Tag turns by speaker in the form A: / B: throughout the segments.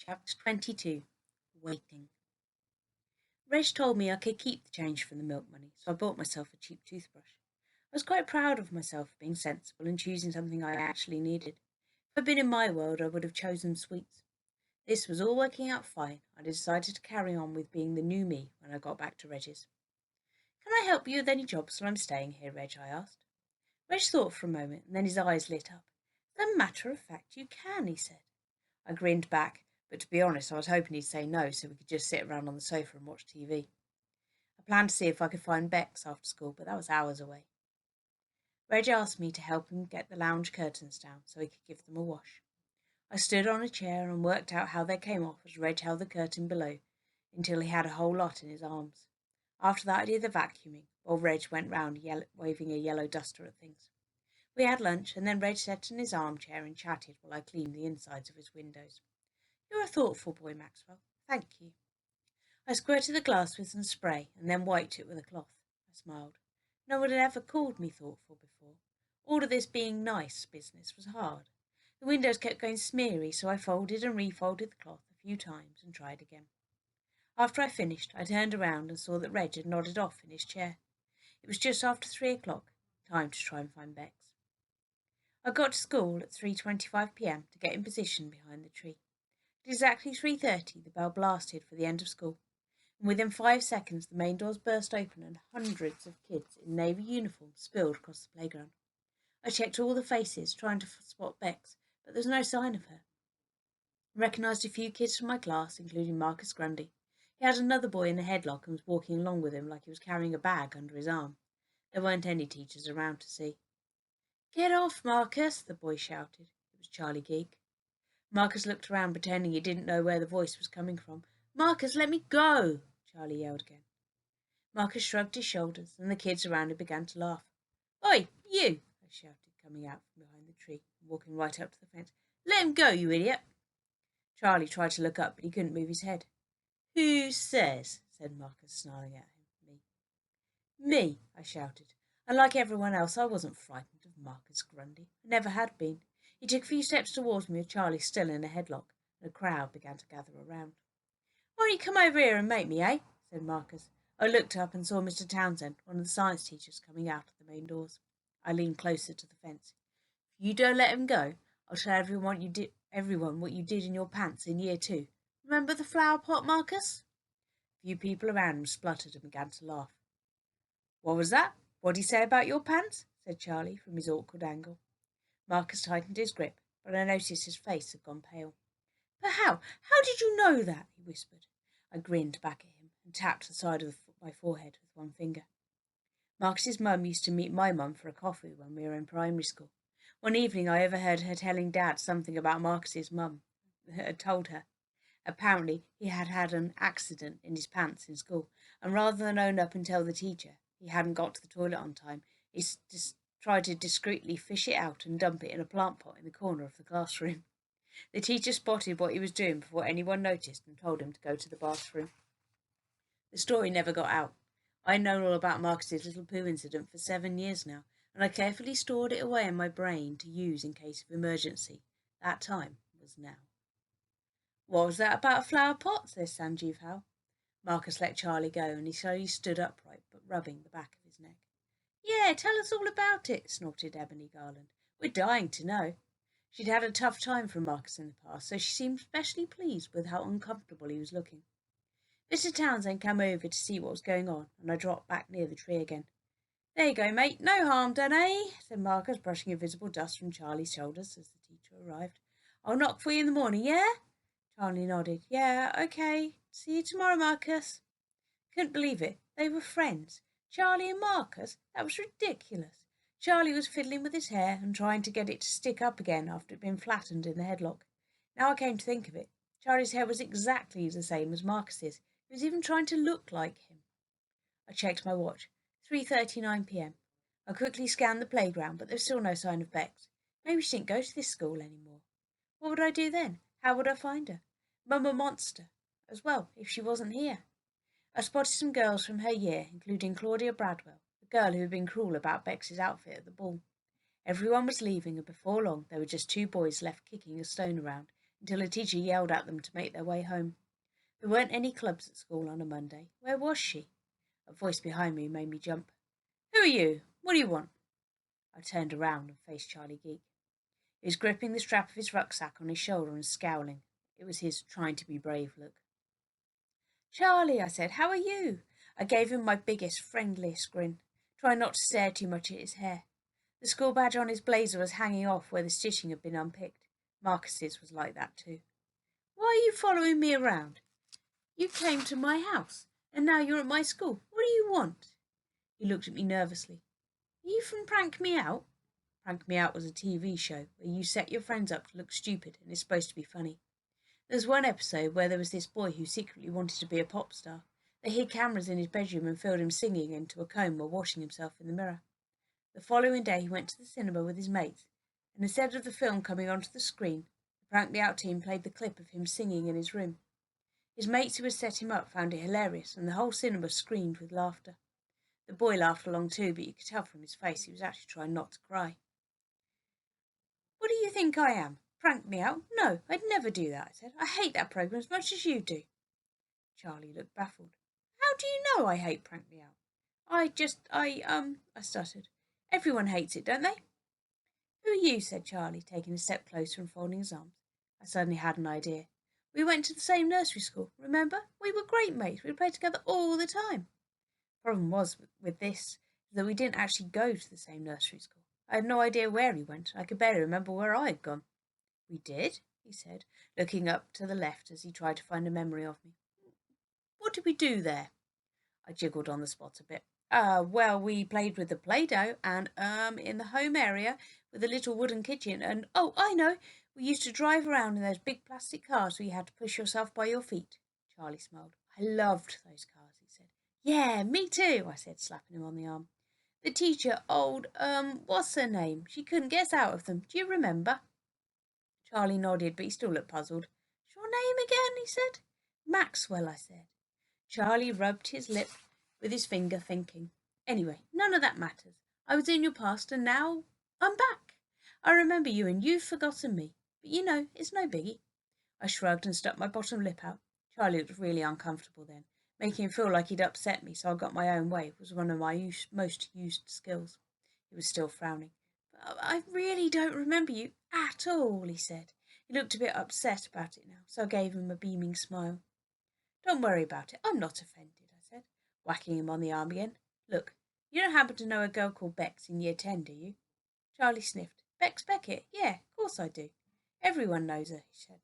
A: Chapter 22. Waiting. Reg told me I could keep the change from the milk money, so I bought myself a cheap toothbrush. I was quite proud of myself for being sensible and choosing something I actually needed. If I'd been in my world, I would have chosen sweets. This was all working out fine. I decided to carry on with being the new me when I got back to Reg's. "Can I help you with any jobs while I'm staying here, Reg?" I asked. Reg thought for a moment, and then his eyes lit up. "As a matter of fact, you can," he said. I grinned back, but to be honest, I was hoping he'd say no so we could just sit around on the sofa and watch TV. I planned to see if I could find Bex after school, but that was hours away. Reg asked me to help him get the lounge curtains down so he could give them a wash. I stood on a chair and worked out how they came off as Reg held the curtain below until he had a whole lot in his arms. After that I did the vacuuming, while Reg went round waving a yellow duster at things. We had lunch, and then Reg sat in his armchair and chatted while I cleaned the insides of his windows. "You're a thoughtful boy, Maxwell. Thank you." I squirted the glass with some spray and then wiped it with a cloth. I smiled. No one had ever called me thoughtful before. All of this being nice business was hard. The windows kept going smeary, so I folded and refolded the cloth a few times and tried again. After I finished, I turned around and saw that Reg had nodded off in his chair. It was just after 3 o'clock. Time to try and find Bex. I got to school at 3:25 p.m. to get in position behind the tree. At exactly 3:30, the bell blasted for the end of school, and within 5 seconds the main doors burst open and hundreds of kids in navy uniforms spilled across the playground. I checked all the faces, trying to spot Bex, but there was no sign of her. I recognised a few kids from my class, including Marcus Grundy. He had another boy in a headlock and was walking along with him like he was carrying a bag under his arm. There weren't any teachers around to see. "Get off, Marcus!" the boy shouted. It was Charlie Geek. Marcus looked around, pretending he didn't know where the voice was coming from. "Marcus, let me go!" Charlie yelled again. Marcus shrugged his shoulders, and the kids around him began to laugh. "Oi, you!" I shouted, coming out from behind the tree and walking right up to the fence. "Let him go, you idiot!" Charlie tried to look up, but he couldn't move his head. "Who says?" said Marcus, snarling at him. "Me." "Me!" I shouted. And like everyone else, I wasn't frightened of Marcus Grundy. I never had been. He took a few steps towards me with Charlie still in a headlock, and a crowd began to gather around. "Why don't you come over here and make me, eh?" said Marcus. I looked up and saw Mr. Townsend, one of the science teachers, coming out of the main doors. I leaned closer to the fence. "If you don't let him go, I'll tell everyone what you did in your pants in year 2. Remember the flower pot, Marcus?" A few people around him spluttered and began to laugh. "What was that? What'd he say about your pants?" said Charlie from his awkward angle. Marcus tightened his grip, but I noticed his face had gone pale. "But how did you know that?" he whispered. I grinned back at him and tapped the side of my forehead with one finger. Marcus's mum used to meet my mum for a coffee when we were in primary school. One evening I overheard her telling Dad something about Marcus's mum had told her. Apparently he had had an accident in his pants in school, and rather than own up and tell the teacher he hadn't got to the toilet on time, he tried to discreetly fish it out and dump it in a plant pot in the corner of the classroom. The teacher spotted what he was doing before anyone noticed and told him to go to the bathroom. The story never got out. I'd known all about Marcus's little poo incident for 7 years now, and I carefully stored it away in my brain to use in case of emergency. That time was now. "What was that about a flower pot?" says Sanjeev Howe. Marcus let Charlie go, and he slowly stood upright, but rubbing the back of his neck. "Yeah, tell us all about it," snorted Ebony Garland. "We're dying to know." She'd had a tough time from Marcus in the past, so she seemed especially pleased with how uncomfortable he was looking. Mr. Townsend came over to see what was going on, and I dropped back near the tree again. "There you go, mate. No harm done, eh?" said Marcus, brushing invisible dust from Charlie's shoulders as the teacher arrived. "I'll knock for you in the morning, yeah?" Charlie nodded. "Yeah, okay. See you tomorrow, Marcus." Couldn't believe it. They were friends. Charlie and Marcus? That was ridiculous. Charlie was fiddling with his hair and trying to get it to stick up again after it had been flattened in the headlock. Now I came to think of it, Charlie's hair was exactly the same as Marcus's. He was even trying to look like him. I checked my watch. 3:39 p.m. I quickly scanned the playground, but there was still no sign of Bex. Maybe she didn't go to this school anymore. What would I do then? How would I find her? Mama Monster, as well, if she wasn't here. I spotted some girls from her year, including Claudia Bradwell, the girl who had been cruel about Bex's outfit at the ball. Everyone was leaving, and before long there were just 2 boys left kicking a stone around, until a teacher yelled at them to make their way home. There weren't any clubs at school on a Monday. Where was she? A voice behind me made me jump. Who are you? What do you want? I turned around and faced Charlie Geek. He was gripping the strap of his rucksack on his shoulder and scowling. It was his trying to be brave look. Charlie, I said, how are you? I gave him my biggest, friendliest grin, trying not to stare too much at his hair. The school badge on his blazer was hanging off where the stitching had been unpicked. Marcus's was like that too. Why are you following me around? You came to my house, and now you're at my school. What do you want? He looked at me nervously. Are you from Prank Me Out? Prank Me Out was a TV show where you set your friends up to look stupid and it's supposed to be funny. There was one episode where there was this boy who secretly wanted to be a pop star. They hid cameras in his bedroom and filmed him singing into a comb while washing himself in the mirror. The following day he went to the cinema with his mates, and instead of the film coming onto the screen, the Prank Me Out team played the clip of him singing in his room. His mates who had set him up found it hilarious, and the whole cinema screamed with laughter. The boy laughed along too, but you could tell from his face he was actually trying not to cry. What do you think I am? Prank Me Out? No, I'd never do that, I said. I hate that programme as much as you do. Charlie looked baffled. How do you know I hate Prank Me Out? I stuttered. Everyone hates it, don't they? Who are you? Said Charlie, taking a step closer and folding his arms. I suddenly had an idea. We went to the same nursery school, remember? We were great mates. We'd play together all the time. The problem was with this that we didn't actually go to the same nursery school. I had no idea where he went. I could barely remember where I had gone. We did, he said, looking up to the left as he tried to find a memory of me. What did we do there? I jiggled on the spot a bit. Well, we played with the Play-Doh and, in the home area with a little wooden kitchen and, oh, I know, we used to drive around in those big plastic cars where you had to push yourself by your feet. Charlie smiled. I loved those cars, he said. Yeah, me too, I said, slapping him on the arm. The teacher, what's her name? She couldn't get us out of them. Do you remember? Charlie nodded, but he still looked puzzled. What's your name again? He said. Maxwell, I said. Charlie rubbed his lip with his finger, thinking. Anyway, none of that matters. I was in your past, and now I'm back. I remember you, and you've forgotten me. But you know, it's no biggie. I shrugged and stuck my bottom lip out. Charlie looked really uncomfortable then. Making him feel like he'd upset me so I got my own way was one of my most used skills. He was still frowning. I really don't remember you at all, he said. He looked a bit upset about it now, so I gave him a beaming smile. Don't worry about it. I'm not offended, I said, whacking him on the arm again. Look, you don't happen to know a girl called Bex in year 10, do you? Charlie sniffed. Bex Beckett? Yeah, of course I do. Everyone knows her, he said.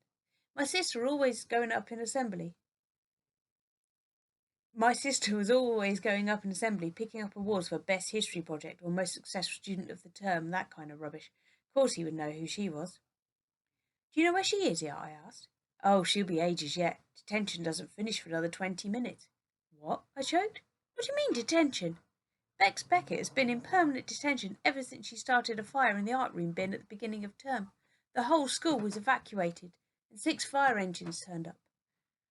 A: My sister always going up in assembly. My sister was always going up in assembly, picking up awards for best history project or most successful student of the term, that kind of rubbish. Of course he would know who she was. Do you know where she is yet? I asked. Oh, she'll be ages yet. Detention doesn't finish for another 20 minutes. What? I choked. What do you mean, detention? Bex Beckett has been in permanent detention ever since she started a fire in the art room bin at the beginning of term. The whole school was evacuated, and 6 fire engines turned up.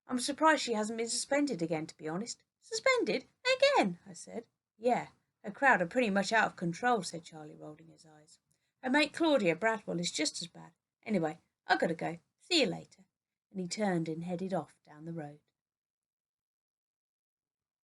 A: I'm surprised she hasn't been suspended again, to be honest. Suspended? Again? I said. Yeah, her crowd are pretty much out of control, said Charlie, rolling his eyes. Her mate Claudia Bradwell is just as bad. Anyway, I've got to go. See you later. And he turned and headed off down the road.